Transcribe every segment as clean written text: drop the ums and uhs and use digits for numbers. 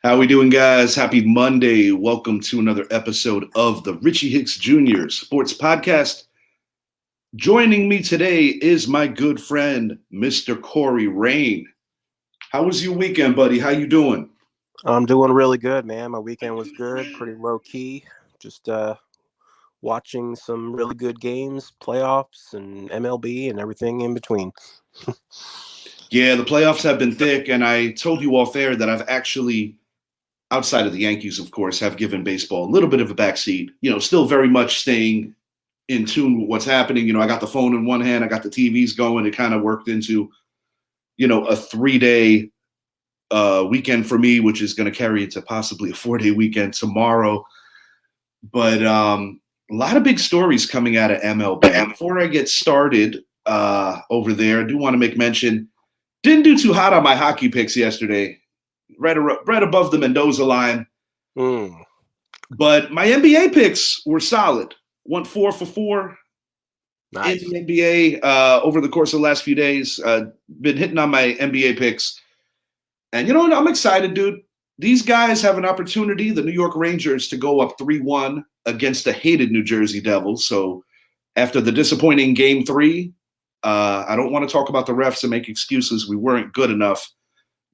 How we doing, guys? Happy Monday. Welcome to another episode of the Richie Hicks Jr. Sports Podcast. Joining me today is my good friend, Mr. Corey Rain. How was your weekend, buddy? How you doing? I'm doing really good, man. My weekend was good, pretty low key. Just watching some really good games, playoffs and MLB and everything in between. Yeah, the playoffs have been thick, and I told you off air that I've actually, outside of the Yankees, of course, have given baseball a little bit of a backseat. Still very much staying in tune with what's happening. I got the phone in one hand, I got the TVs going. It kind of worked into, a 3-day weekend for me, which is going to carry into possibly a 4-day weekend tomorrow. But a lot of big stories coming out of MLB. Before I get started over there, I do want to make mention, didn't do too hot on my hockey picks yesterday, right above the Mendoza line. But my NBA picks were solid. Went 4 for 4 Nice. in the NBA over the course of the last few days. Been hitting on my NBA picks. And you know what? I'm excited, dude. These guys have an opportunity, the New York Rangers, to go up 3-1 against the hated New Jersey Devils. So after the disappointing Game 3, I don't want to talk about the refs and make excuses. We weren't good enough.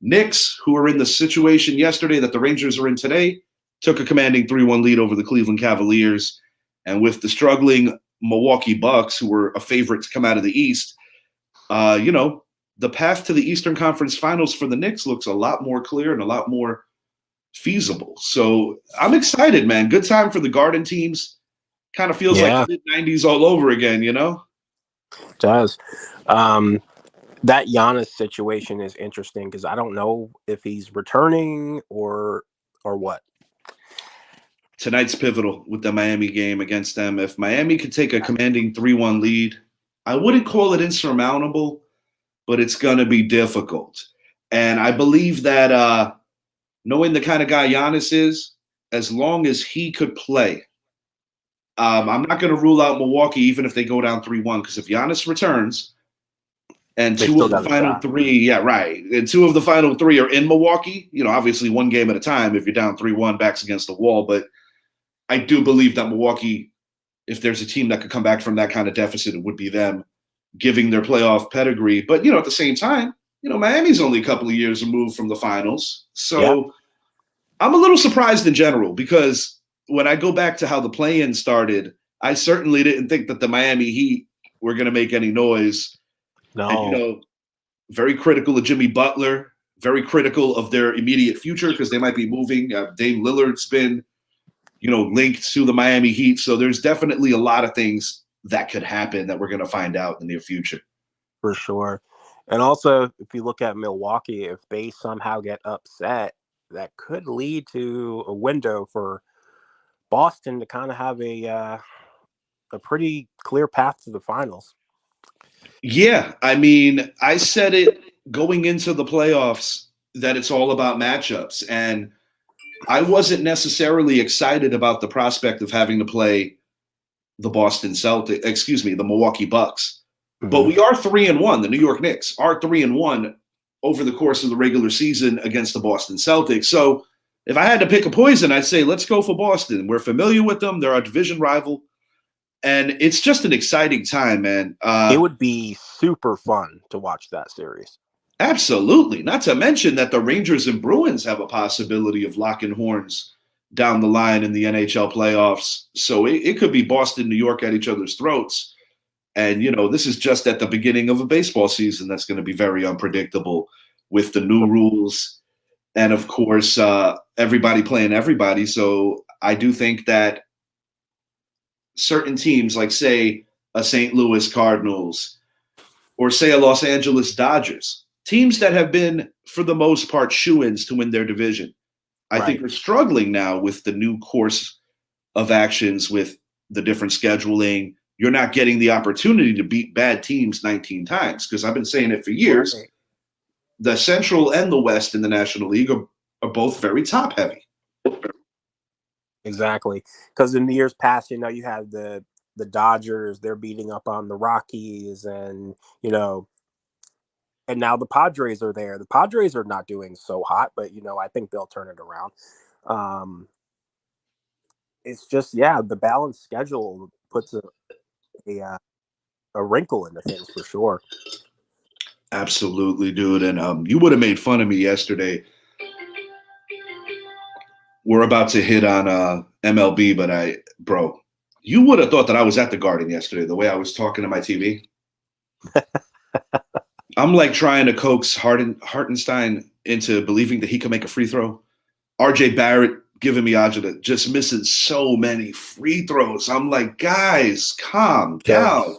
Knicks, who were in the situation yesterday that the Rangers are in today, took a commanding 3-1 lead over the Cleveland Cavaliers. And with the struggling Milwaukee Bucks, who were a favorite to come out of the East, the path to the Eastern Conference Finals for the Knicks looks a lot more clear and a lot more feasible. So I'm excited, man. Good time for the Garden teams. Kind of feels like the mid-90s all over again, It does. That Giannis situation is interesting because I don't know if he's returning or what. Tonight's pivotal with the Miami game against them. If Miami could take a commanding 3-1 lead, I wouldn't call it insurmountable, but it's going to be difficult. And I believe that knowing the kind of guy Giannis is, as long as he could play, I'm not going to rule out Milwaukee even if they go down 3-1, because if Giannis returns and two of the final three are in Milwaukee, obviously one game at a time if you're down 3-1, backs against the wall. But I do believe that Milwaukee, if there's a team that could come back from that kind of deficit, it would be them, giving their playoff pedigree. But, at the same time, Miami's only a couple of years removed from the finals. So I'm a little surprised in general, because when I go back to how the play-in started, I certainly didn't think that the Miami Heat were going to make any noise. No. And, very critical of Jimmy Butler, very critical of their immediate future because they might be moving. Dame Lillard's been, linked to the Miami Heat. So there's definitely a lot of things that could happen that we're going to find out in the near future. For sure. And also, if you look at Milwaukee, if they somehow get upset, that could lead to a window for Boston to kind of have a pretty clear path to the finals. Yeah, I mean, I said it going into the playoffs that it's all about matchups. And I wasn't necessarily excited about the prospect of having to play the the Milwaukee Bucks. Mm-hmm. But we are 3-1. The New York Knicks are 3-1 over the course of the regular season against the Boston Celtics. So if I had to pick a poison, I'd say let's go for Boston. We're familiar with them. They're our division rival. And it's just an exciting time, man. It would be super fun to watch that series. Absolutely. Not to mention that the Rangers and Bruins have a possibility of locking horns down the line in the NHL playoffs. So it could be Boston, New York at each other's throats. And, this is just at the beginning of a baseball season that's going to be very unpredictable with the new rules. And, of course, everybody playing everybody. So I do think that certain teams, like, say, a St. Louis Cardinals or, say, a Los Angeles Dodgers, teams that have been, for the most part, shoo-ins to win their division, I think are struggling now with the new course of actions with the different scheduling. You're not getting the opportunity to beat bad teams 19 times, because I've been saying it for years. Right. The Central and the West in the National League are both very top-heavy. Exactly. Because in the years past, you had the Dodgers, they're beating up on the Rockies, and, And now the Padres are there. The Padres are not doing so hot, but I think they'll turn it around. It's just the balanced schedule puts a wrinkle into things for sure. Absolutely, dude. And you would have made fun of me yesterday. We're about to hit on MLB, but bro, you would have thought that I was at the Garden yesterday, the way I was talking to my TV. I'm like trying to coax Hartenstein into believing that he can make a free throw. RJ Barrett giving me agita, just missing so many free throws. I'm like, guys, calm down.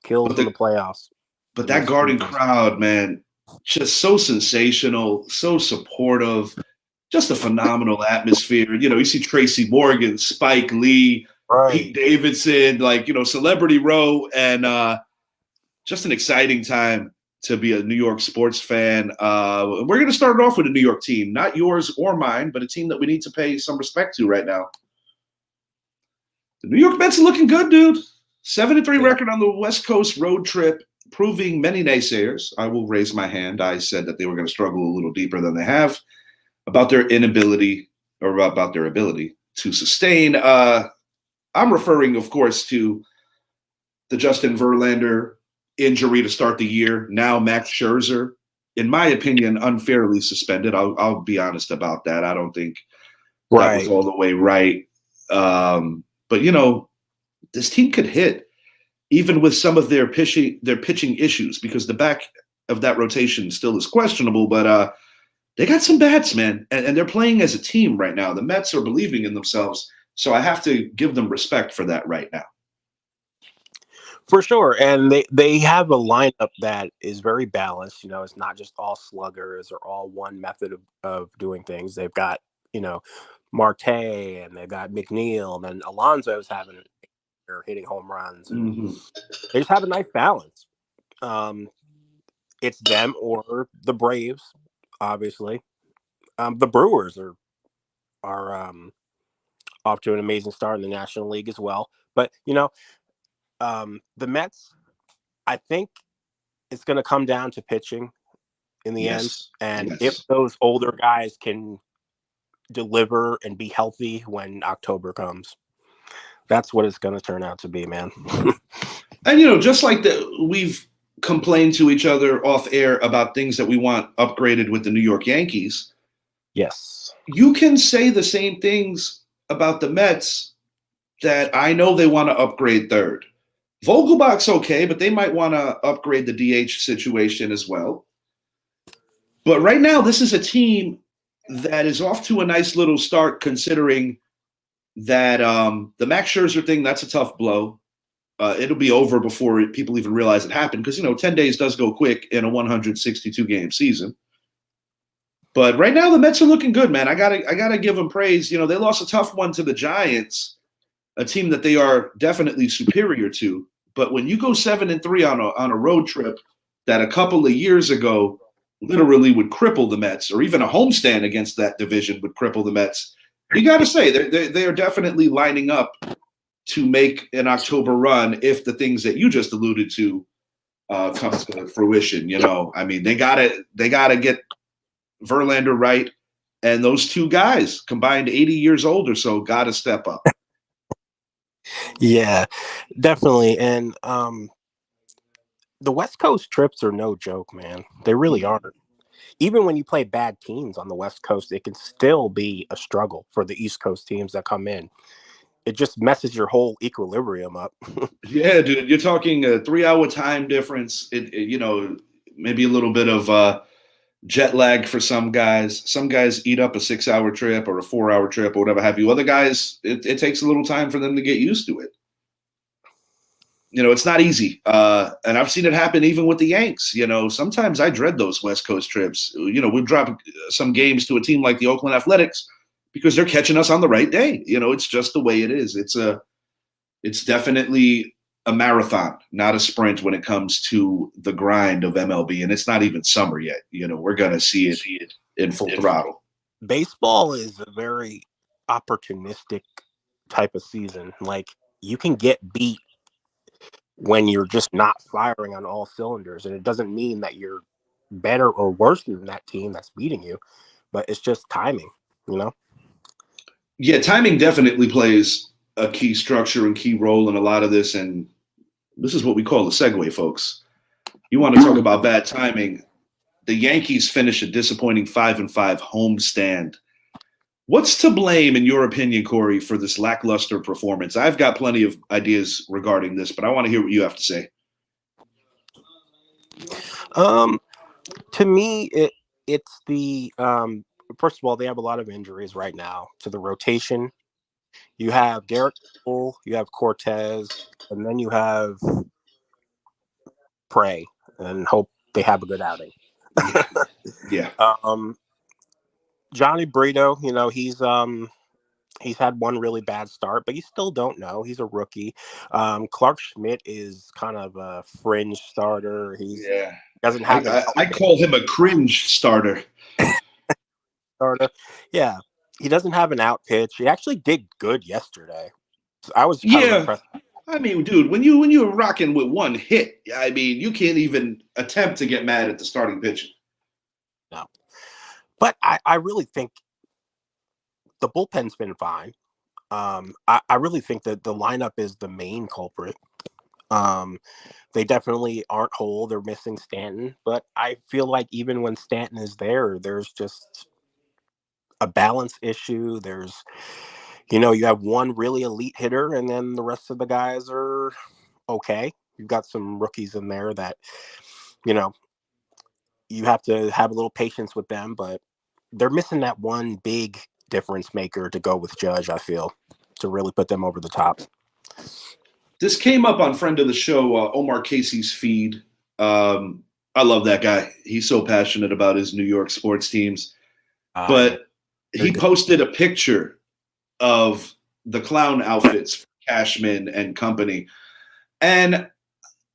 Kills in the playoffs. But that Garden crowd, man, just so sensational, so supportive, just a phenomenal atmosphere. You see Tracy Morgan, Spike Lee, right. Pete Davidson, Celebrity Row, and just an exciting time to be a New York sports fan. We're going to start it off with a New York team, not yours or mine, but a team that we need to pay some respect to right now. The New York Mets are looking good, dude. 7-3 record on the West Coast road trip, proving many naysayers. I will raise my hand. I said that they were going to struggle a little deeper than they have, about their inability or about their ability to sustain. I'm referring, of course, to the Justin Verlander injury to start the year. Now Max Scherzer, in my opinion, unfairly suspended. I'll be honest about that. I don't think that was all the way right. But this team could hit even with some of their pitching issues, because the back of that rotation still is questionable. But they got some bats, man, and they're playing as a team right now. The Mets are believing in themselves, so I have to give them respect for that right now. For sure. And they have a lineup that is very balanced. It's not just all sluggers or all one method of doing things. They've got, Marte, and they've got McNeil, and Alonso's hitting home runs. And they just have a nice balance. It's them or the Braves, obviously. The Brewers are off to an amazing start in the National League as well. But, the Mets, I think it's going to come down to pitching in the end. And if those older guys can deliver and be healthy when October comes, that's what it's going to turn out to be, man. And, just like we've complained to each other off air about things that we want upgraded with the New York Yankees. Yes. You can say the same things about the Mets that I know they want to upgrade third. Vogelbach's okay, but they might want to upgrade the DH situation as well. But right now, this is a team that is off to a nice little start, considering that the Max Scherzer thing, that's a tough blow. It'll be over before people even realize it happened, because, 10 days does go quick in a 162-game season. But right now, the Mets are looking good, man. I gotta give them praise. They lost a tough one to the Giants, a team that they are definitely superior to. But when you go 7-3 on a road trip that a couple of years ago literally would cripple the Mets, or even a homestand against that division would cripple the Mets, you got to say they are definitely lining up to make an October run if the things that you just alluded to come to fruition. They gotta get Verlander right, and those two guys combined 80 years old or so got to step up. Yeah, definitely. And the West Coast trips are no joke, man. They really aren't. Even when you play bad teams on the West Coast, it can still be a struggle for the East Coast teams that come in. It just messes your whole equilibrium up. Yeah, dude, you're talking a 3-hour time difference. Maybe a little bit of jet lag for some guys. Some guys eat up a 6-hour trip or a 4-hour trip or whatever have you. Other guys, it takes a little time for them to get used to it. It's not easy. And I've seen it happen even with the Yanks. Sometimes I dread those West Coast trips. We'll drop some games to a team like the Oakland Athletics because they're catching us on the right day. It's just the way it is. It's definitely a marathon, not a sprint when it comes to the grind of MLB. And it's not even summer yet. We're going to see it in full throttle. Baseball is a very opportunistic type of season. Like, you can get beat when you're just not firing on all cylinders. And it doesn't mean that you're better or worse than that team that's beating you, but it's just timing, you know? Yeah, timing definitely plays a key structure and key role in a lot of this. And this is what we call a segue, folks. You want to talk about bad timing. The Yankees finish a disappointing 5-5 homestand. What's to blame, in your opinion, Corey, for this lackluster performance? I've got plenty of ideas regarding this, but I want to hear what you have to say. To me, it's the first of all, they have a lot of injuries right now to the rotation. You have Garrett Cole, you have Cortez, and then you have Prey, and hope they have a good outing. Yeah. Johnny Brito, he's had one really bad start, but you still don't know. He's a rookie. Clark Schmidt is kind of a fringe starter. Doesn't have I call him a cringe starter. Yeah, he doesn't have an out pitch. He actually did good yesterday. I was kind of impressed. I mean, dude, when you're rocking with one hit, I mean, you can't even attempt to get mad at the starting pitching. No, but I really think the bullpen's been fine. I really think that the lineup is the main culprit. They definitely aren't whole. They're missing Stanton, but I feel like even when Stanton is there, there's just a balance issue. You have one really elite hitter, and then the rest of the guys are okay. You've got some rookies in there that, you have to have a little patience with them, but they're missing that one big difference maker to go with Judge, I feel, to really put them over the top. This came up on friend of the show, Omar Casey's feed. I love that guy. He's so passionate about his New York sports teams. But he posted a picture of the clown outfits for Cashman and company. And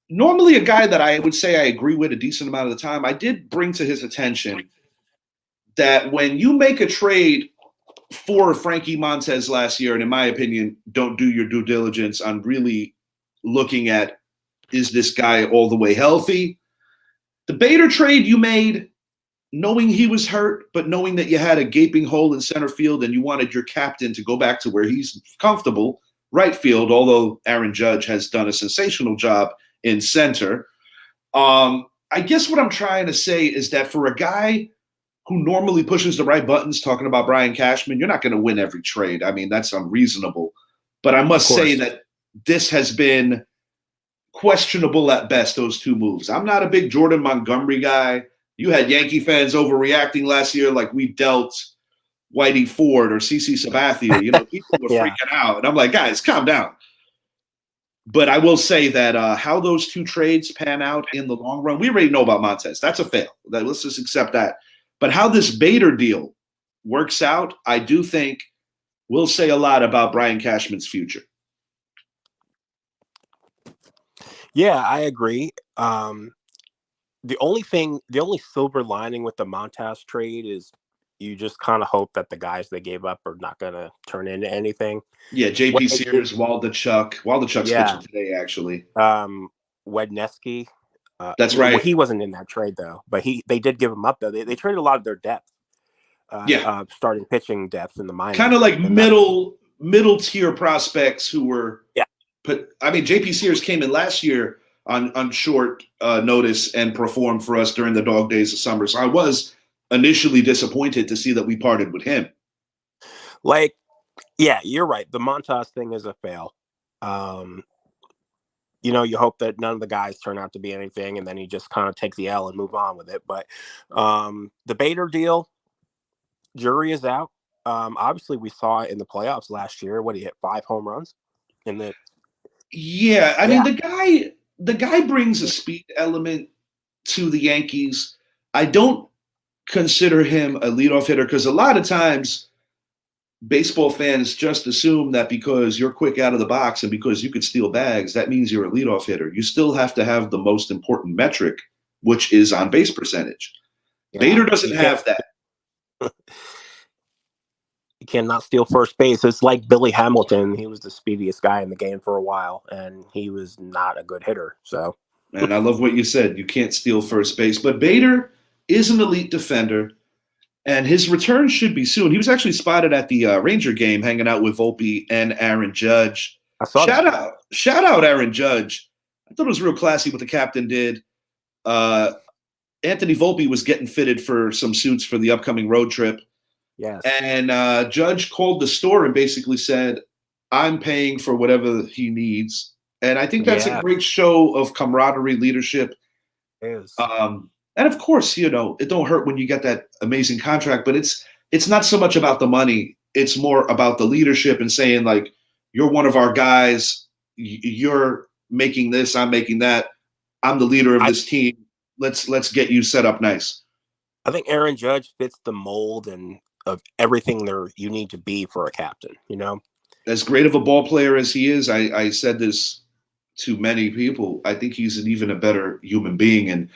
normally a guy that I would say I agree with a decent amount of the time, I did bring to his attention that when you make a trade for Frankie Montes last year, and in my opinion, don't do your due diligence on really looking at, is this guy all the way healthy? The Bader trade you made, knowing he was hurt, but knowing that you had a gaping hole in center field and you wanted your captain to go back to where he's comfortable, right field, although Aaron Judge has done a sensational job in center. I guess what I'm trying to say is that for a guy who normally pushes the right buttons, talking about Brian Cashman, you're not going to win every trade. I mean, that's unreasonable. But I must say that this has been questionable at best, those two moves. I'm not a big Jordan Montgomery guy. You had Yankee fans overreacting last year like we dealt Whitey Ford or CC Sabathia. People were freaking out. And I'm like, guys, calm down. But I will say that how those two trades pan out in the long run, we already know about Montes. That's a fail. Let's just accept that. But how this Bader deal works out, I do think will say a lot about Brian Cashman's future. Yeah, I agree. The only silver lining with the Montas trade is you just kind of hope that the guys they gave up are not going to turn into anything. Yeah, JP Sears, Waldachuk. Waldachuk's pitching today, actually. Wednesky. That's right. Well, he wasn't in that trade, though. But they did give him up, though. They traded a lot of their depth. Starting pitching depth in the minors. Kind of like middle tier prospects who were. Yeah. But I mean, JP Sears came in last year on short notice and performed for us during the dog days of summer. So I was initially disappointed to see that we parted with him. You're right. The Montas thing is a fail. You hope that none of the guys turn out to be anything, and then you just kind of take the L and move on with it. But the Bader deal, jury is out. Obviously, we saw it in the playoffs last year. What, he hit 5 home runs in the. Yeah, I mean, the guy brings a speed element to the Yankees. I don't consider him a leadoff hitter because a lot of times baseball fans just assume that because you're quick out of the box and because you could steal bags, that means you're a leadoff hitter. You still have to have the most important metric, which is on base percentage. Yeah, Bader doesn't have that. You cannot steal first base. It's like Billy Hamilton. He was the speediest guy in the game for a while, and he was not a good hitter. So, and I love what you said. You can't steal first base. But Bader, is an elite defender, and his return should be soon. He was actually spotted at the Ranger game hanging out with Volpe and Aaron Judge. I saw that. Shout out Aaron Judge. I thought it was real classy what the captain did. Anthony Volpe was getting fitted for some suits for the upcoming road trip. Yes. And Judge called the store and basically said, I'm paying for whatever he needs. And I think that's a great show of camaraderie, leadership. It is. And of course, it don't hurt when you get that amazing contract, but it's not so much about the money. It's more about the leadership and saying, like, you're one of our guys. You're making this. I'm making that. I'm the leader of this team. Let's get you set up nice. I think Aaron Judge fits the mold of everything you need to be for a captain, As great of a ball player as he is, I said this to many people. I think he's even a better human being, and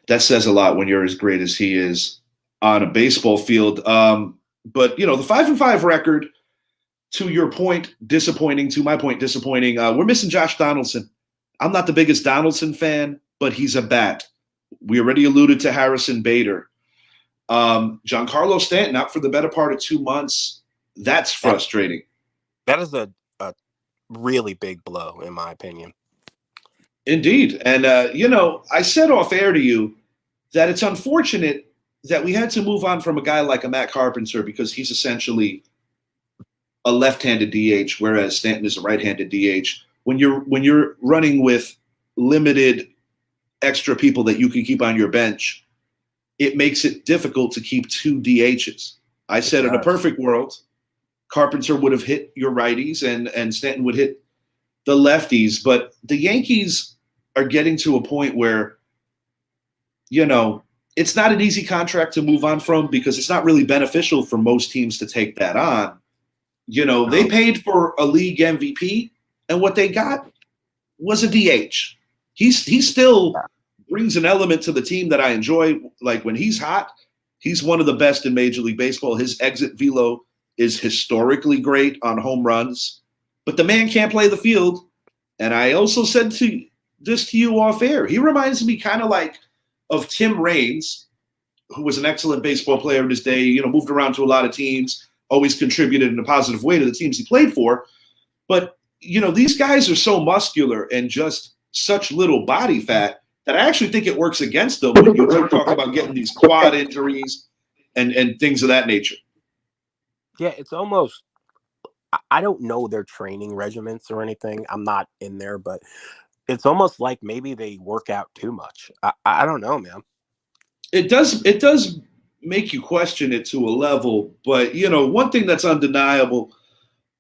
that says a lot when you're as great as he is on a baseball field. But the 5-5 record, to your point, disappointing. To my point, disappointing. We're missing Josh Donaldson. I'm not the biggest Donaldson fan, but he's a bat. We already alluded to Harrison Bader. Giancarlo Stanton out for the better part of 2 months. That's frustrating. That is a really big blow, in my opinion. Indeed. And, I said off air to you that it's unfortunate that we had to move on from a guy like a Matt Carpenter because he's essentially a left-handed DH, whereas Stanton is a right-handed DH. When you're running with limited extra people that you can keep on your bench, it makes it difficult to keep 2 DHs. I said in a perfect world, Carpenter would have hit your righties and Stanton would hit the lefties. But the Yankees are getting to a point where, it's not an easy contract to move on from because it's not really beneficial for most teams to take that on. They paid for a league MVP, and what they got was a DH. He still brings an element to the team that I enjoy. Like when he's hot, he's one of the best in Major League Baseball. His exit velo is historically great on home runs, but the man can't play the field. And I also said to you off air, he reminds me kind of like of Tim Raines, who was an excellent baseball player in his day, moved around to a lot of teams, always contributed in a positive way to the teams he played for. But, these guys are so muscular and just such little body fat that I actually think it works against them when you talk about getting these quad injuries and things of that nature. Yeah, it's almost – I don't know their training regimens or anything. I'm not in there, but it's almost like maybe they work out too much. I don't know, man. It does make you question it to a level, but, one thing that's undeniable,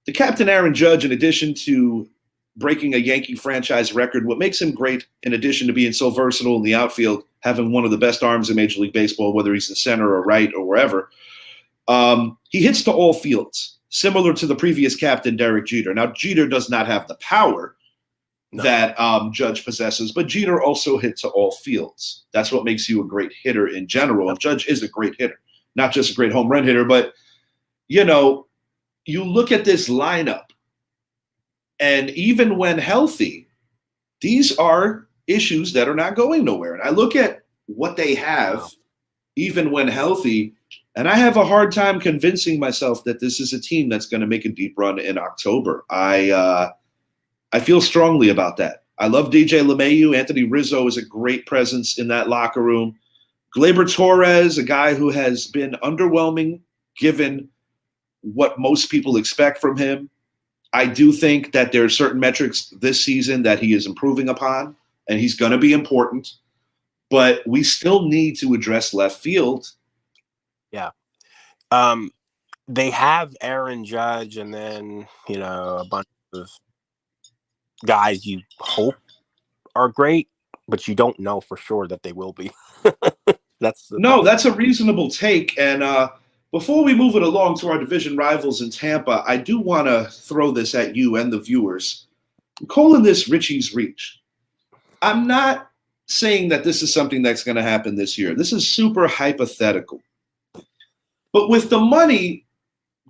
the captain Aaron Judge, in addition to breaking a Yankee franchise record, what makes him great, in addition to being so versatile in the outfield, having one of the best arms in Major League Baseball, whether he's in center or right or wherever, he hits to all fields, similar to the previous captain, Derek Jeter. Now, Jeter does not have the power that Judge possesses, but Jeter also hit to all fields. That's what makes you a great hitter in general. And Judge is a great hitter, not just a great home run hitter, but, you look at this lineup, and even when healthy, these are issues that are not going nowhere. And I look at what they have, even when healthy, and I have a hard time convincing myself that this is a team that's going to make a deep run in October. I feel strongly about that. I love DJ LeMahieu. Anthony Rizzo is a great presence in that locker room. Gleyber Torres, a guy who has been underwhelming given what most people expect from him. I do think that there are certain metrics this season that he is improving upon, and he's going to be important. But we still need to address left field. Yeah. They have Aaron Judge and then, a bunch of guys you hope are great, but you don't know for sure that they will be. That's a reasonable take. And before we move it along to our division rivals in Tampa, I do want to throw this at you and the viewers. I'm calling this Richie's Reach. I'm not saying that this is something that's going to happen this year. This is super hypothetical. But with the money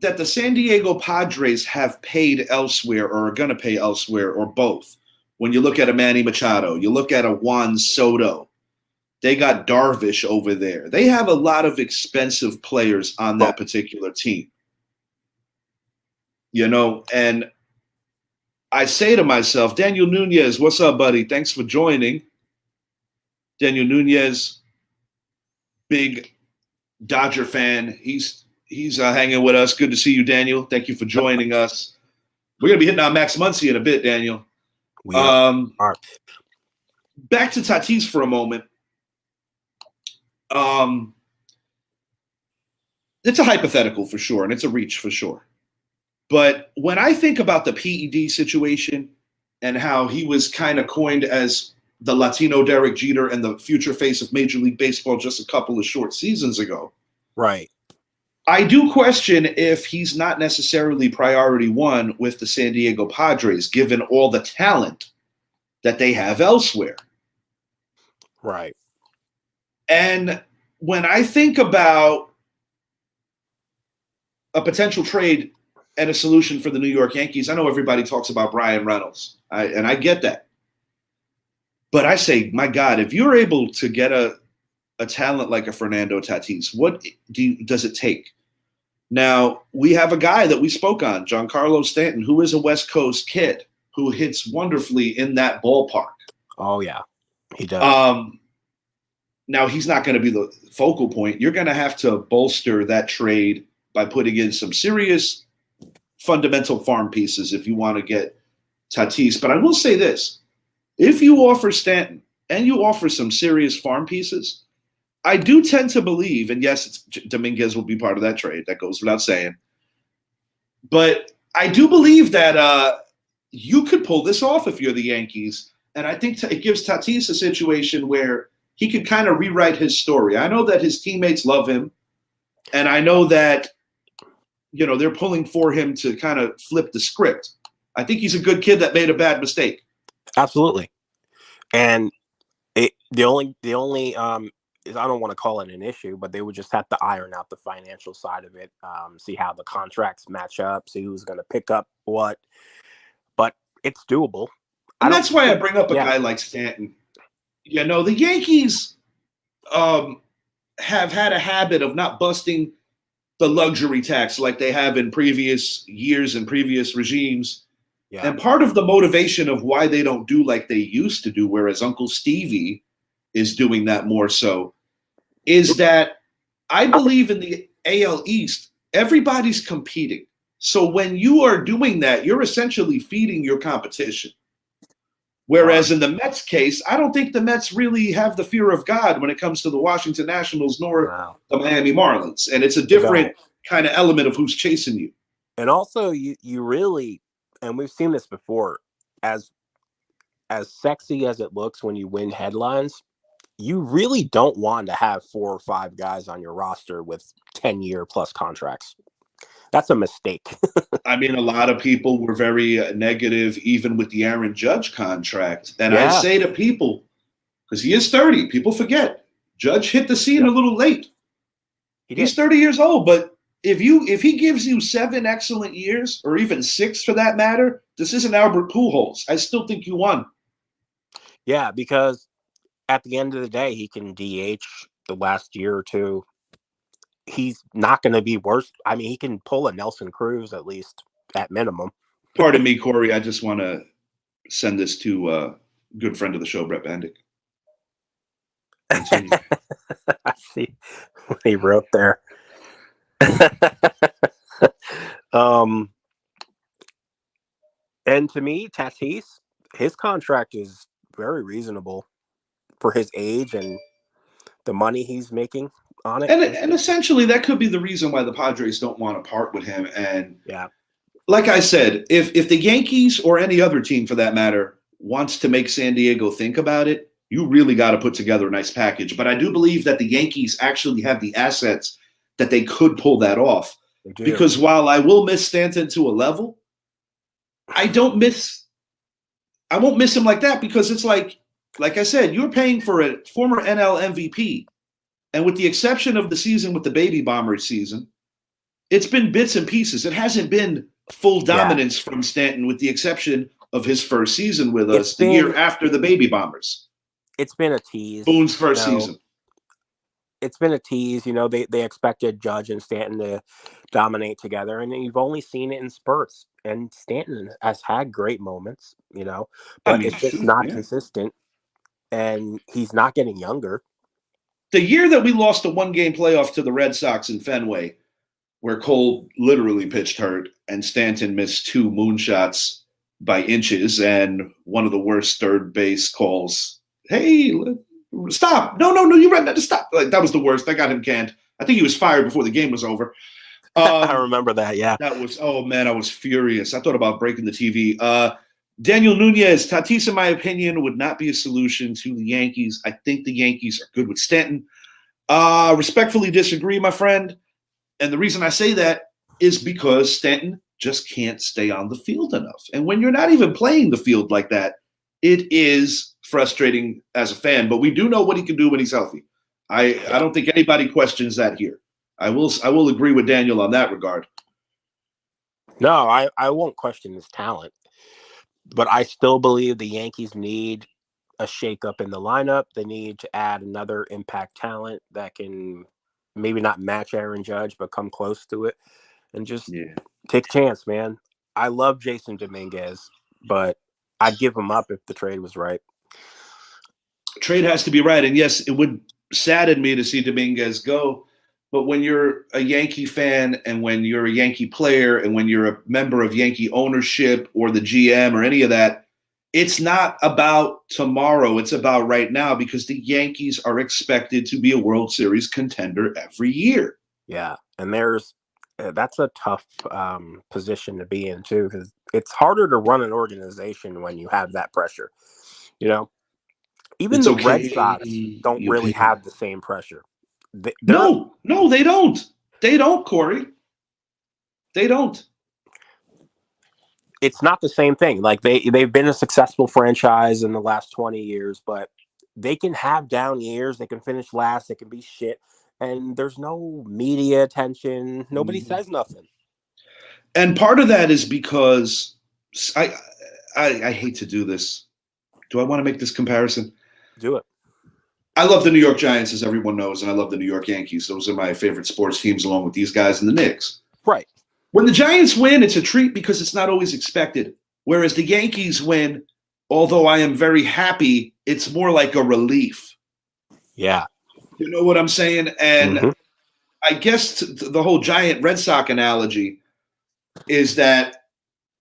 that the San Diego Padres have paid elsewhere or are going to pay elsewhere or both, when you look at a Manny Machado, you look at a Juan Soto, They got Darvish over there. They have a lot of expensive players on that particular team. And I say to myself, Daniel Nunez, what's up, buddy? Thanks for joining. Daniel Nunez, big Dodger fan. He's hanging with us. Good to see you, Daniel. Thank you for joining us. We're going to be hitting on Max Muncy in a bit, Daniel. Back to Tatis for a moment. It's a hypothetical for sure, and it's a reach for sure. But when I think about the PED situation and how he was kind of coined as the Latino Derek Jeter and the future face of Major League Baseball just a couple of short seasons ago, right? I do question if he's not necessarily priority one with the San Diego Padres, given all the talent that they have elsewhere. Right. And when I think about a potential trade and a solution for the New York Yankees, I know everybody talks about Brian Reynolds, and I get that. But I say, my God, if you're able to get a talent like a Fernando Tatis, what does it take? Now, we have a guy that we spoke on, Giancarlo Stanton, who is a West Coast kid who hits wonderfully in that ballpark. Oh, yeah, he does. Now, he's not going to be the focal point. You're going to have to bolster that trade by putting in some serious fundamental farm pieces if you want to get Tatis. But I will say this. If you offer Stanton and you offer some serious farm pieces, I do tend to believe, and yes, Dominguez will be part of that trade. That goes without saying. But I do believe that you could pull this off if you're the Yankees. And I think it gives Tatis a situation where he could kind of rewrite his story. I know that his teammates love him. And I know that, they're pulling for him to kind of flip the script. I think he's a good kid that made a bad mistake. Absolutely. And the only is, I don't want to call it an issue, but they would just have to iron out the financial side of it, see how the contracts match up, see who's going to pick up what. But it's doable. And that's why I bring up a guy like Stanton. The Yankees have had a habit of not busting the luxury tax like they have in previous years and previous regimes. Yeah. And part of the motivation of why they don't do like they used to do, whereas Uncle Stevie is doing that more so, is that I believe in the AL East, everybody's competing. So when you are doing that, you're essentially feeding your competition. Whereas in the Mets case, I don't think the Mets really have the fear of God when it comes to the Washington Nationals nor the Miami Marlins. And it's a different kind of element of who's chasing you. And also, you really, and we've seen this before, as sexy as it looks when you win headlines, you really don't want to have 4 or 5 guys on your roster with 10-year plus contracts. That's a mistake. I mean, a lot of people were very negative even with the Aaron Judge contract. And I say to people, because he is 30, people forget, Judge hit the scene a little late. He's 30 years old, but if he gives you 7 excellent years, or even 6 for that matter, this isn't Albert Pujols. I still think you won. Yeah, because at the end of the day, he can DH the last year or two. He's not going to be worse. I mean, he can pull a Nelson Cruz at least at minimum. Pardon me, Corey. I just want to send this to a good friend of the show, Brett Bandick. I see what he wrote there. And to me, Tatis, his contract is very reasonable for his age and the money he's making on it. And essentially that could be the reason why the Padres don't want to part with him. And like I said, if the Yankees or any other team for that matter wants to make San Diego think about it, you really got to put together a nice package. But I do believe that the Yankees actually have the assets that they could pull that off. Because while I will miss Stanton to a level, I won't miss him like that, because it's like I said, you're paying for a former NL MVP. And with the exception of the season with the Baby Bombers season, it's been bits and pieces. It hasn't been full dominance from Stanton, with the exception of his first season with us, the year after the Baby Bombers. it's been a tease. Boone's first season. It's been a tease. They expected Judge and Stanton to dominate together, and you've only seen it in spurts. And Stanton has had great moments, but it's just not consistent, and he's not getting younger. The year that we lost the one-game playoff to the Red Sox in Fenway, where Cole literally pitched hurt and Stanton missed 2 moonshots by inches, and one of the worst third base calls. Hey, stop! No, you read that to stop. Like, that was the worst. I got him canned. I think he was fired before the game was over. I remember that. Yeah, that was. Oh man, I was furious. I thought about breaking the TV. Daniel Nunez, Tatis, in my opinion, would not be a solution to the Yankees. I think the Yankees are good with Stanton. Respectfully disagree, my friend. And the reason I say that is because Stanton just can't stay on the field enough. And when you're not even playing the field like that, it is frustrating as a fan. But we do know what he can do when he's healthy. I don't think anybody questions that here. I will agree with Daniel on that regard. No, I won't question his talent. But I still believe the Yankees need a shakeup in the lineup. They need to add another impact talent that can maybe not match Aaron Judge, but come close to it. And just take a chance, man. I love Jason Dominguez, but I'd give him up if the trade was right. Trade has to be right. And yes, it would sadden me to see Dominguez go. But when you're a Yankee fan and when you're a Yankee player and when you're a member of Yankee ownership or the GM or any of that, it's not about tomorrow. It's about right now, because the Yankees are expected to be a World Series contender every year. Yeah, and that's a tough position to be in, too, because it's harder to run an organization when you have that pressure. Even the Red Sox don't really have the same pressure. No, they don't. They don't, Corey. They don't. It's not the same thing. Like they've been a successful franchise in the last 20 years, but they can have down years. They can finish last. They can be shit. And there's no media attention. Nobody says nothing. And part of that is because I hate to do this. Do I want to make this comparison? Do it. I love the New York Giants, as everyone knows, and I love the New York Yankees. Those are my favorite sports teams, along with these guys and the Knicks. Right. When the Giants win, it's a treat because it's not always expected. Whereas the Yankees win, although I am very happy, it's more like a relief. Yeah. You know what I'm saying? And I guess the whole Giant Red Sox analogy is that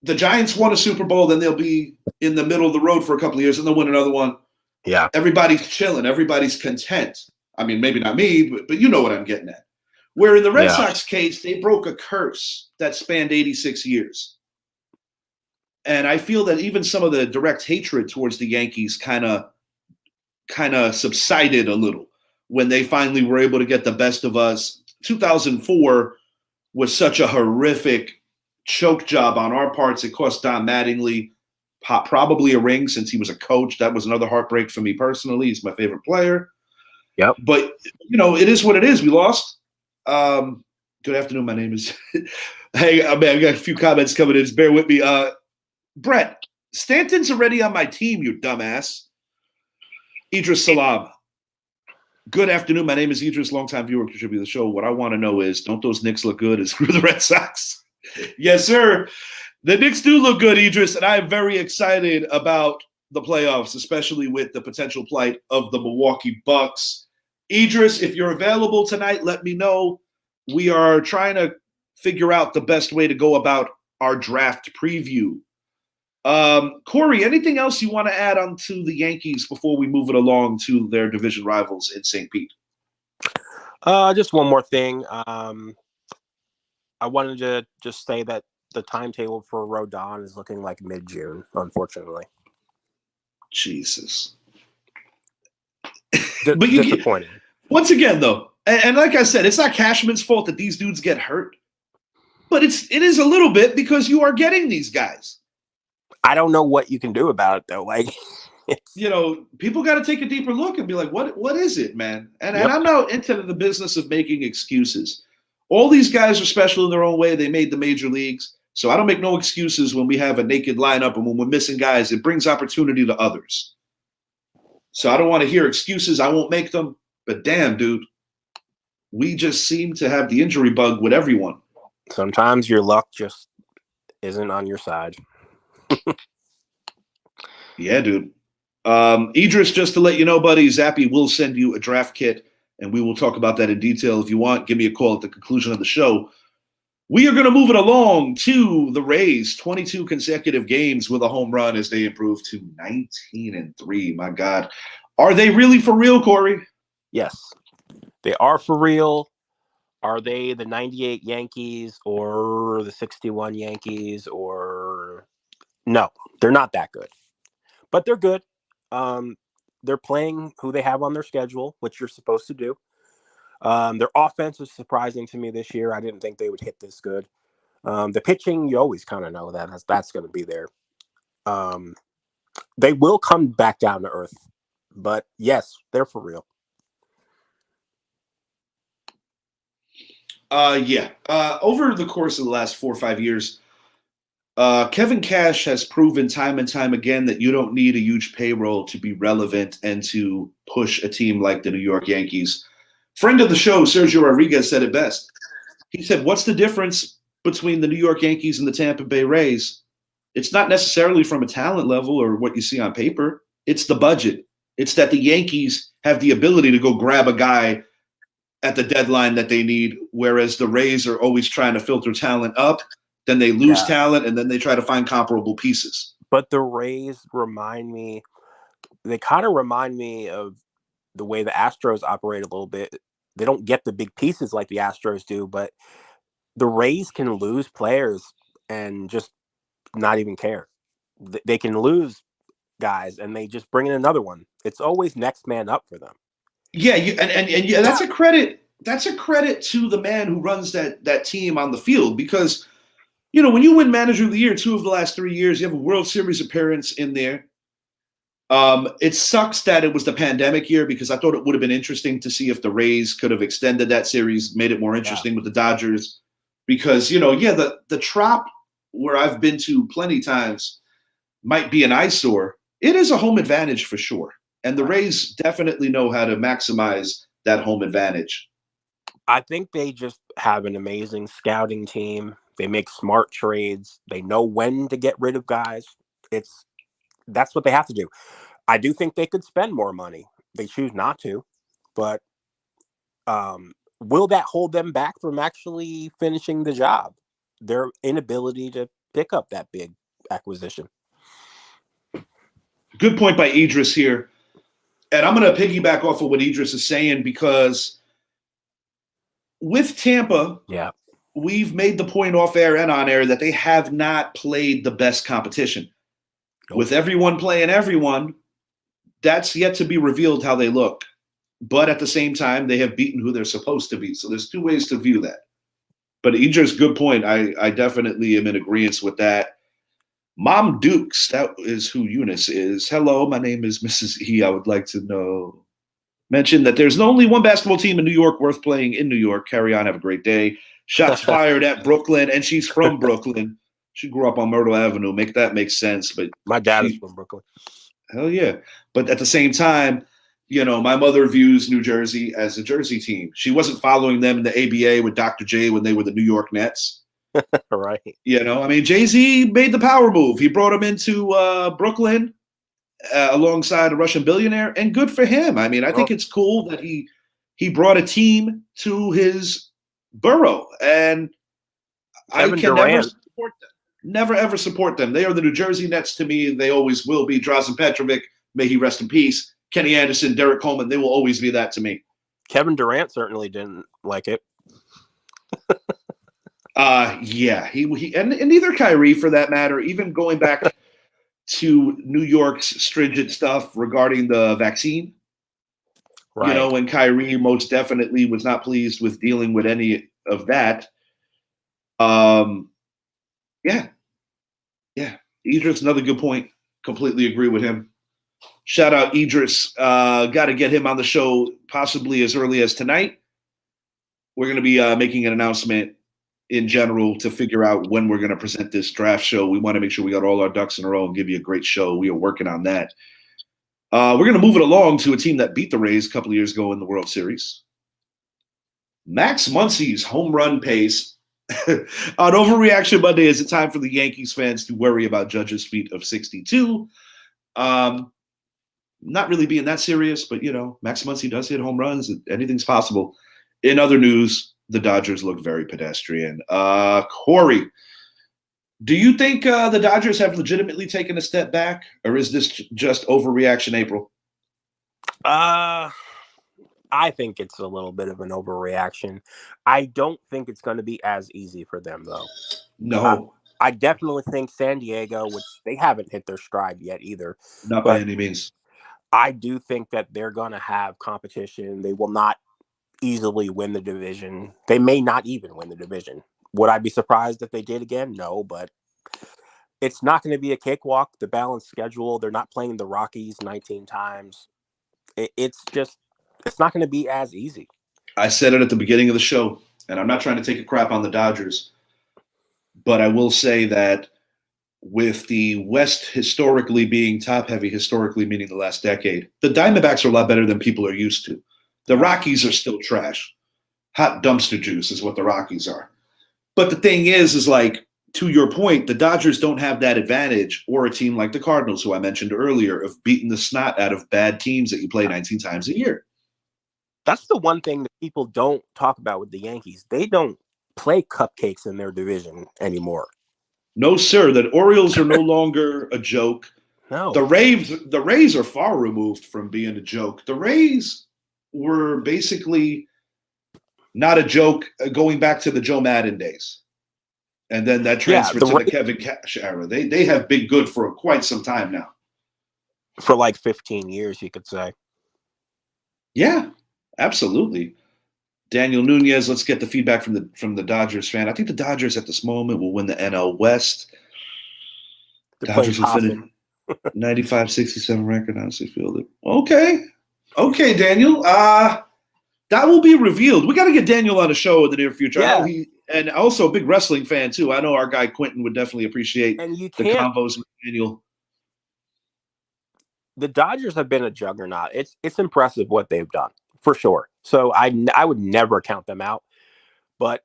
the Giants won a Super Bowl, then they'll be in the middle of the road for a couple of years, and they'll win another one. Yeah. Everybody's chilling. Everybody's content. I mean, maybe not me, but you know what I'm getting at. Where in the Red Sox case, they broke a curse that spanned 86 years. And I feel that even some of the direct hatred towards the Yankees kind of subsided a little when they finally were able to get the best of us. 2004 was such a horrific choke job on our parts. It cost Don Mattingly probably a ring since he was a coach. That was another heartbreak for me personally. He's my favorite player. Yep. But, it is what it is. We lost. Good afternoon. My name is – hey, man, I got a few comments coming in. Just bear with me. Brett, Stanton's already on my team, you dumbass. Idris Salam. Good afternoon. My name is Idris, longtime viewer, contributor to the show. What I want to know is, don't those Knicks look good? And screw the Red Sox. Yes, sir. The Knicks do look good, Idris, and I am very excited about the playoffs, especially with the potential plight of the Milwaukee Bucks. Idris, if you're available tonight, let me know. We are trying to figure out the best way to go about our draft preview. Corey, anything else you want to add on to the Yankees before we move it along to their division rivals in St. Pete? Just one more thing. I wanted to just say that the timetable for Rodon is looking like mid-June, unfortunately. Jesus. But disappointing. Once again, though, and like I said, it's not Cashman's fault that these dudes get hurt. But it is a little bit because you are getting these guys. I don't know what you can do about it, though. Like, people got to take a deeper look and be like, what is it, man? And I'm not into the business of making excuses. All these guys are special in their own way. They made the major leagues. So I don't make no excuses when we have a naked lineup and when we're missing guys. It brings opportunity to others. So I don't want to hear excuses. I won't make them. But damn, dude, we just seem to have the injury bug with everyone. Sometimes your luck just isn't on your side. Yeah, dude. Idris, just to let you know, buddy, Zappy will send you a draft kit, and we will talk about that in detail. If you want, give me a call at the conclusion of the show. We are going to move it along to the Rays. 22 consecutive games with a home run as they improve to 19-3. My God. Are they really for real, Corey? Yes, they are for real. Are they the 98 Yankees or the 61 Yankees or no, they're not that good. But they're good. They're playing who they have on their schedule, which you're supposed to do. Their offense was surprising to me this year. I didn't think they would hit this good. The pitching, you always kind of know that's going to be there. They will come back down to earth. But yes, they're for real. Yeah. Over the course of the last 4 or 5 years, Kevin Cash has proven time and time again that you don't need a huge payroll to be relevant and to push a team like the New York Yankees. Friend of the show, Sergio Rodriguez, said it best. He said, what's the difference between the New York Yankees and the Tampa Bay Rays? It's not necessarily from a talent level or what you see on paper. It's the budget. It's that the Yankees have the ability to go grab a guy at the deadline that they need, whereas the Rays are always trying to filter talent up. Then they lose talent, and then they try to find comparable pieces. But the Rays they kind of remind me of the way the Astros operate a little bit. They don't get the big pieces like the Astros do, but the Rays can lose players and just not even care. They can lose guys and they just bring in another one. It's always next man up for them. Yeah, yeah, that's a credit. That's a credit to the man who runs that team on the field, because when you win Manager of the Year 2 of the last 3 years, you have a World Series appearance in there. It sucks that it was the pandemic year, because I thought it would have been interesting to see if the Rays could have extended that series, made it more interesting with the Dodgers. Because, the Trop, where I've been to plenty times, might be an eyesore. It is a home advantage for sure. And the Rays definitely know how to maximize that home advantage. I think they just have an amazing scouting team. They make smart trades. They know when to get rid of guys. That's what they have to do. I do think they could spend more money. They choose not to, but will that hold them back from actually finishing the job? Their inability to pick up that big acquisition. Good point by Idris here. And I'm going to piggyback off of what Idris is saying, because with Tampa, we've made the point off air and on air that they have not played the best competition. Nope. With everyone playing everyone, that's yet to be revealed how they look. But at the same time, they have beaten who they're supposed to beat. So there's 2 ways to view that. But Idris, good point. I definitely am in agreement with that. Mom Dukes, that is who Eunice is. Hello, my name is Mrs. E. I would like to mention that there's only one basketball team in New York worth playing in New York. Carry on, have a great day. Shots fired at Brooklyn, and she's from Brooklyn. She grew up on Myrtle Avenue. Make that make sense. But my dad is from Brooklyn. Hell yeah. But at the same time, my mother views New Jersey as a Jersey team. She wasn't following them in the ABA with Dr. J when they were the New York Nets. Right. Jay-Z made the power move. He brought him into Brooklyn alongside a Russian billionaire, and good for him. I think it's cool that he brought a team to his borough, and Kevin I can Durant. never support them. Never, ever support them. They are the New Jersey Nets to me. They always will be. Drazen Petrovic, may he rest in peace. Kenny Anderson, Derek Coleman, they will always be that to me. Kevin Durant certainly didn't like it. Yeah, he and neither Kyrie, for that matter. Even going back to New York's stringent stuff regarding the vaccine, right? When Kyrie most definitely was not pleased with dealing with any of that. Yeah. Idris, another good point. Completely agree with him. Shout out Idris. Got to get him on the show possibly as early as tonight. We're going to be making an announcement in general to figure out when we're going to present this draft show. We want to make sure we got all our ducks in a row and give you a great show. We are working on that. We're going to move it along to a team that beat the Rays a couple of years ago in the World Series. Max Muncy's home run pace on Overreaction Monday is it time for the Yankees fans to worry about Judge's feat of 62. Not really being that serious, but, Max Muncy does hit home runs. Anything's possible. In other news, the Dodgers look very pedestrian. Corey, do you think the Dodgers have legitimately taken a step back, or is this just overreaction April? I think it's a little bit of an overreaction. I don't think it's going to be as easy for them, though. No. I definitely think San Diego, which they haven't hit their stride yet either. Not by any means. I do think that they're going to have competition. They will not easily win the division. They may not even win the division. Would I be surprised if they did again? No, but it's not going to be a cakewalk. The balanced schedule, they're not playing the Rockies 19 times. It's not going to be as easy. I said it at the beginning of the show, and I'm not trying to take a crap on the Dodgers, but I will say that with the West historically being top-heavy, historically meaning the last decade, the Diamondbacks are a lot better than people are used to. The Rockies are still trash. Hot dumpster juice is what the Rockies are. But the thing is like, to your point, the Dodgers don't have that advantage, or a team like the Cardinals, who I mentioned earlier, of beating the snot out of bad teams that you play 19 times a year. That's the one thing that people don't talk about with the Yankees. They don't play cupcakes in their division anymore. No, sir. The Orioles are no longer a joke. No. The Rays are far removed from being a joke. The Rays were basically not a joke going back to the Joe Madden days. And then that transferred to the Kevin Cash era. They have been good for quite some time now. For like 15 years, you could say. Yeah, absolutely. Daniel Nunez, let's get the feedback from the Dodgers fan. I think the Dodgers at this moment will win the NL West. Dodgers will finish 95-67 record. Honestly, feel it. Okay, Daniel. That will be revealed. We got to get Daniel on a show in the near future. Yeah. I know and also a big wrestling fan too. I know our guy Quentin would definitely appreciate the combos with Daniel. The Dodgers have been a juggernaut. It's impressive what they've done, for sure. So I would never count them out, but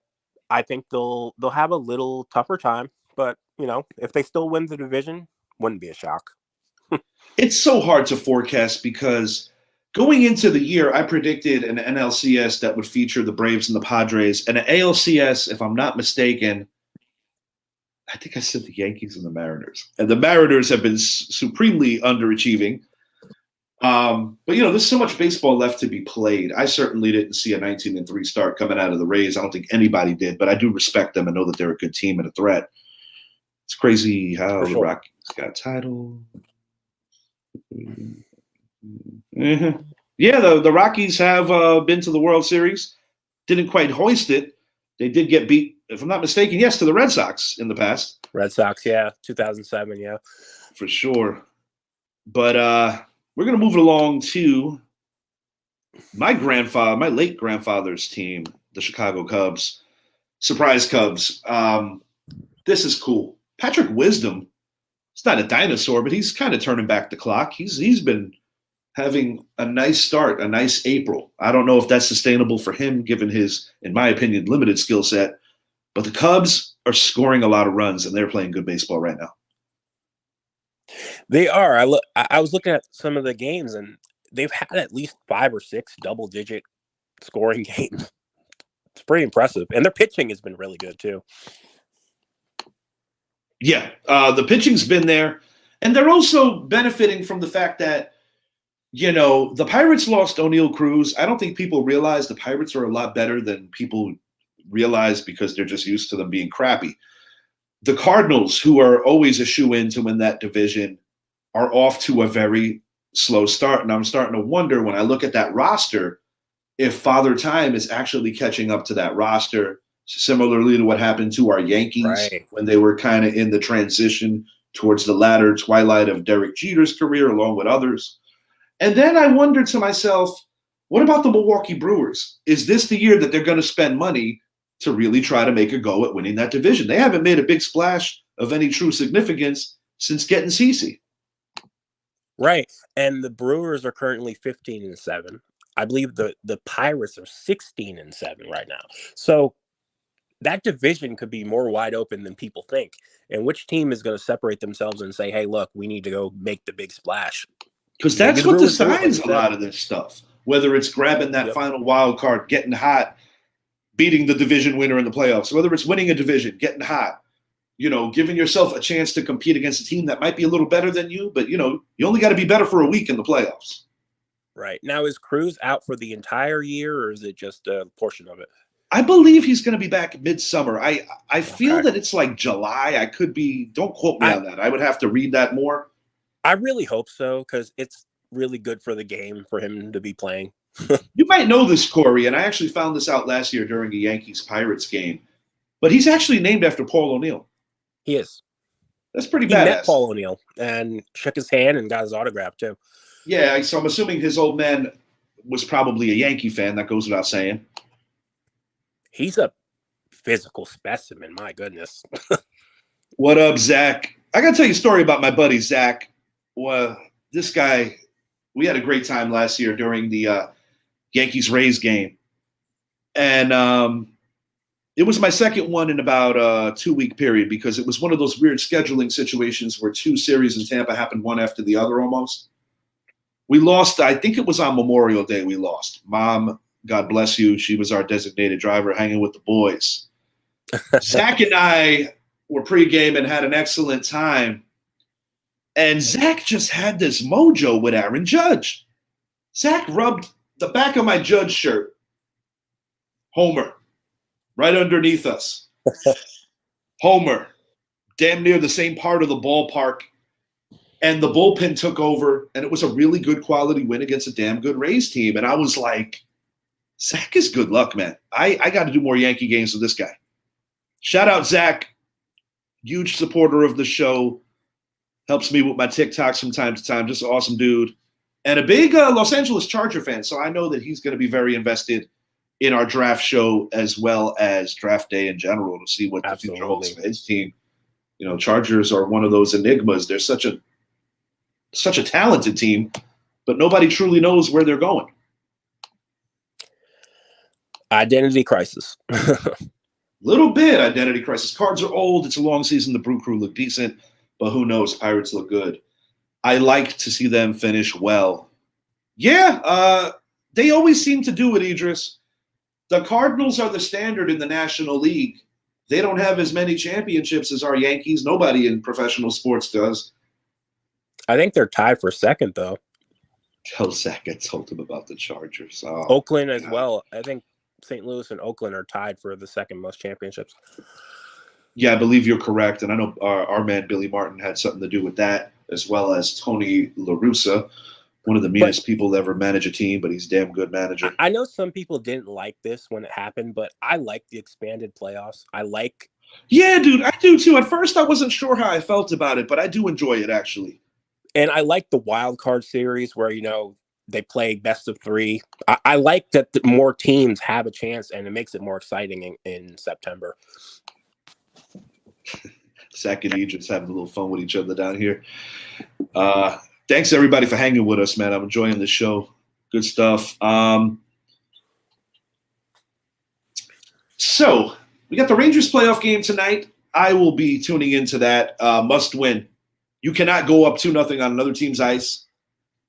I think they'll have a little tougher time. But if they still win the division, wouldn't be a shock. It's so hard to forecast because going into the year, I predicted an NLCS that would feature the Braves and the Padres, and an ALCS, if I'm not mistaken, I think I said the Yankees and the Mariners. And the Mariners have been supremely underachieving. But there's so much baseball left to be played. I certainly didn't see a 19-3 start coming out of the Rays. I don't think anybody did, but I do respect them and know that they're a good team and a threat. It's crazy how the Rockies got title. Mm-hmm. Yeah, the Rockies have been to the World Series. Didn't quite hoist it. They did get beat, if I'm not mistaken, yes, to the Red Sox in the past. Red Sox, yeah. 2007, yeah. For sure. But we're going to move it along to my late grandfather's team, the Chicago Cubs. Surprise Cubs. This is cool. Patrick Wisdom, he's not a dinosaur, but he's kind of turning back the clock. He's been having a nice start, a nice April. I don't know if that's sustainable for him, given his, in my opinion, limited skill set. But the Cubs are scoring a lot of runs, and they're playing good baseball right now. They are. I was looking at some of the games, and they've had at least 5 or 6 double-digit scoring games. It's pretty impressive. And their pitching has been really good, too. Yeah, the pitching's been there. And they're also benefiting from the fact that, the Pirates lost O'Neal Cruz. I don't think people realize the Pirates are a lot better than people realize because they're just used to them being crappy. The Cardinals, who are always a shoe-in to win that division, are off to a very slow start. And I'm starting to wonder when I look at that roster if Father Time is actually catching up to that roster, similarly to what happened to our Yankees when they were kind of in the transition towards the latter twilight of Derek Jeter's career, along with others. And then I wondered to myself, what about the Milwaukee Brewers? Is this the year that they're going to spend money to really try to make a go at winning that division? They haven't made a big splash of any true significance since getting CeCe. Right. And the Brewers are currently 15-7. I believe the Pirates are 16-7 right now. So that division could be more wide open than people think. And which team is going to separate themselves and say, hey, look, we need to go make the big splash? Because Maybe that's the what Brewers do it, like decides you a said. lot of this stuff. Whether it's grabbing that Yep. final wild card, getting hot, beating the division winner in the playoffs, whether it's winning a division, getting hot, giving yourself a chance to compete against a team that might be a little better than you, but you only got to be better for a week in the playoffs. Right. Now, is Cruz out for the entire year, or is it just a portion of it? I believe he's going to be back midsummer. I feel that it's like July. I could be. Don't quote me on that. I would have to read that more. I really hope so, because it's really good for the game for him to be playing. You might know this, Corey, and I actually found this out last year during a Yankees-Pirates game. But he's actually named after Paul O'Neill. He is. That's pretty He badass. met Paul O'Neill and shook his hand and got his autograph, too. Yeah, so I'm assuming his old man was probably a Yankee fan. That goes without saying. He's a physical specimen, my goodness. What up, Zach? I got to tell you a story about my buddy, Zach. Well, this guy, we had a great time last year during the Yankees-Rays game. And it was my second one in about a 2-week period because it was one of those weird scheduling situations where 2 series in Tampa happened one after the other almost. We lost, I think it was on Memorial Day we lost. Mom, God bless you, she was our designated driver hanging with the boys. Zach and I were pregame and had an excellent time. And Zach just had this mojo with Aaron Judge. Zach rubbed the back of my Judge shirt, Homer, right underneath us. Homer, damn near the same part of the ballpark. And the bullpen took over, and it was a really good quality win against a damn good Rays team. And I was like, Zach is good luck, man. I got to do more Yankee games with this guy. Shout out, Zach. Huge supporter of the show. Helps me with my TikToks from time to time. Just an awesome dude. And a big Los Angeles Charger fan. So I know that he's going to be very invested in our draft show as well as draft day in general to see what the future holds for his team. Chargers are one of those enigmas. They're such a talented team, but nobody truly knows where they're going. Identity crisis. Little bit identity crisis. Cards are old. It's a long season. The Brew Crew look decent, but who knows? Pirates look good. I like to see them finish well. Yeah, they always seem to do it, Idris. The Cardinals are the standard in the National League. They don't have as many championships as our Yankees. Nobody in professional sports does. I think they're tied for second, though. Tell Zach I told him about the Chargers. Oh, Oakland as well. I think St. Louis and Oakland are tied for the second most championships. Yeah, I believe you're correct. And I know our man Billy Martin had something to do with that, as well as Tony La Russa, one of the meanest people to ever manage a team, but he's a damn good manager. I know some people didn't like this when it happened, but I like the expanded playoffs. Yeah, dude, I do too. At first, I wasn't sure how I felt about it, but I do enjoy it, actually. And I like the wild card series where, they play best of 3. I like that more teams have a chance, and it makes it more exciting in September. Zach and Idris having a little fun with each other down here. Thanks, everybody, for hanging with us, man. I'm enjoying the show. Good stuff. So we got the Rangers playoff game tonight. I will be tuning into that. Must win. You cannot go up 2-0 on another team's ice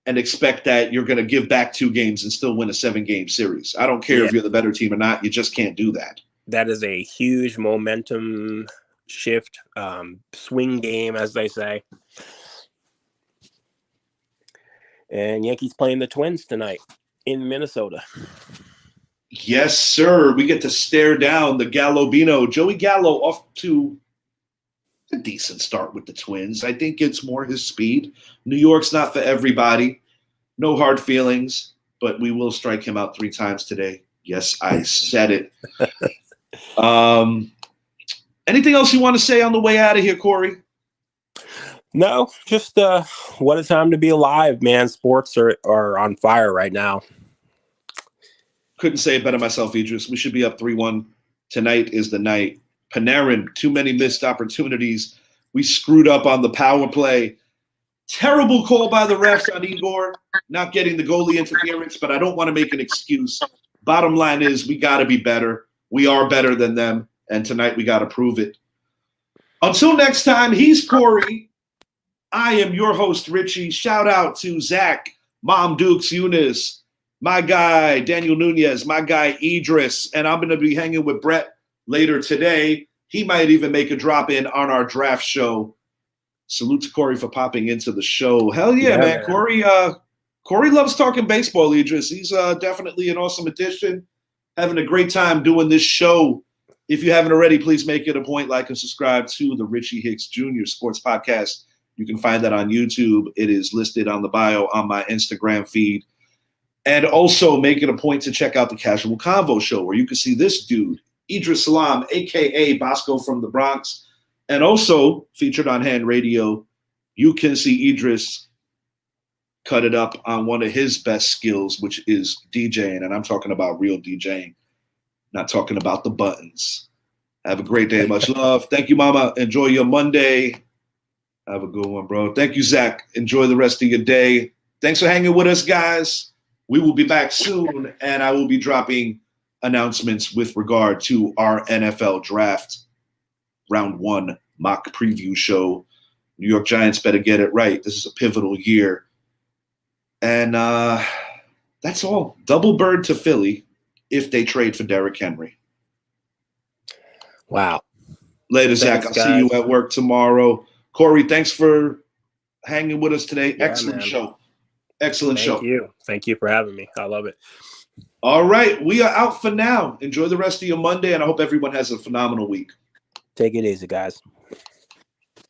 and expect that you're going to give back 2 games and still win a 7-game series. I don't care if you're the better team or not. You just can't do that. That is a huge momentum shift, swing game, as they say. And Yankees playing the Twins tonight in Minnesota. Yes, sir. We get to stare down the Gallobino. Joey Gallo off to a decent start with the Twins. I think it's more his speed. New York's not for everybody. No hard feelings, but we will strike him out 3 times today. Yes, I said it. Anything else you want to say on the way out of here, Corey? No, just what a time to be alive, man. Sports are on fire right now. Couldn't say it better myself, Idris. We should be up 3-1. Tonight is the night. Panarin, too many missed opportunities. We screwed up on the power play. Terrible call by the refs on Igor, not getting the goalie interference, but I don't want to make an excuse. Bottom line is we got to be better. We are better than them, and tonight we got to prove it. Until next time, he's Corey. I am your host, Richie. Shout out to Zach, Mom Dukes, Eunice, my guy, Daniel Nunez, my guy, Idris, and I'm going to be hanging with Brett later today. He might even make a drop in on our draft show. Salute to Corey for popping into the show. Hell yeah, man. Corey loves talking baseball, Idris. He's definitely an awesome addition. Having a great time doing this show. If you haven't already, please make it a point, like and subscribe to the Richie Hicks Jr. Sports Podcast. You can find that on YouTube. It is listed on the bio on my Instagram feed. And also make it a point to check out the Casual Convo show, where you can see this dude, Idris Salam, a.k.a. Bosco from the Bronx. And also, featured on Hand Radio, you can see Idris cut it up on one of his best skills, which is DJing. And I'm talking about real DJing, not talking about the buttons. Have a great day. Much love. Thank you, Mama. Enjoy your Monday. Have a good one, bro. Thank you, Zach. Enjoy the rest of your day. Thanks for hanging with us, guys. We will be back soon, and I will be dropping announcements with regard to our NFL draft round 1 mock preview show. New York Giants better get it right. This is a pivotal year. And that's all. Double bird to Philly if they trade for Derrick Henry. Wow. Later, Zach. I'll see you at work tomorrow. Corey, thanks for hanging with us today. Yeah, Excellent man. show. Excellent show. Thank you. Thank you for having me. I love it. All right. We are out for now. Enjoy the rest of your Monday, and I hope everyone has a phenomenal week. Take it easy, guys.